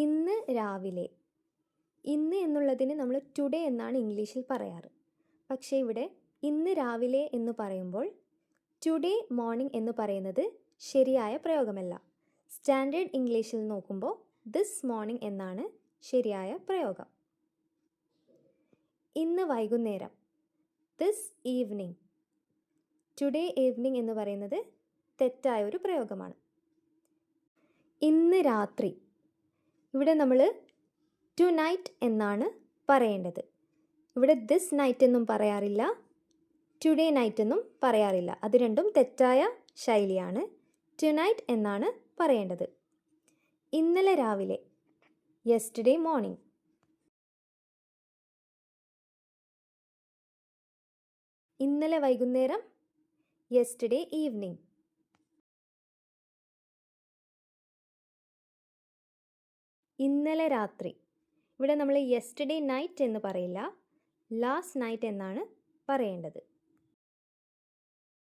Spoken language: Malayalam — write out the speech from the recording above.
ഇന്ന് രാവിലെ. ഇന്ന് എന്നുള്ളതിന് നമ്മൾ ടുഡേ എന്നാണ് ഇംഗ്ലീഷിൽ പറയാറ്. പക്ഷേ ഇവിടെ ഇന്ന് രാവിലെ എന്ന് പറയുമ്പോൾ ടുഡേ മോർണിംഗ് എന്ന് പറയുന്നത് ശരിയായ പ്രയോഗമല്ല. സ്റ്റാൻഡേർഡ് ഇംഗ്ലീഷിൽ നോക്കുമ്പോൾ ദിസ് മോർണിംഗ് എന്നാണ് ശരിയായ പ്രയോഗം. ഇന്ന് വൈകുന്നേരം, ദിസ് ഈവനിങ്. ടുഡേ ഈവനിങ് എന്ന് പറയുന്നത് തെറ്റായ ഒരു പ്രയോഗമാണ്. ഇന്ന് രാത്രി, ഇവിടെ നമ്മൾ ടു നൈറ്റ് എന്നാണ് പറയേണ്ടത്. ഇവിടെ ദിസ് നൈറ്റ് എന്നും പറയാറില്ല, ടുഡേ നൈറ്റ് എന്നും പറയാറില്ല. അത് രണ്ടും തെറ്റായ ശൈലിയാണ്. ടു നൈറ്റ് എന്നാണ് പറയേണ്ടത്. ഇന്നലെ രാവിലെ, യെസ്റ്റർഡേ മോർണിംഗ്. ഇന്നലെ വൈകുന്നേരം, യെസ്റ്റർഡേ ഈവനിങ്. ഇന്നലെ രാത്രി, ഇവിടെ നമ്മൾ യെസ്റ്റർഡേ നൈറ്റ് എന്ന് പറയില്ല, ലാസ്റ്റ് നൈറ്റ് എന്നാണ് പറയേണ്ടത്.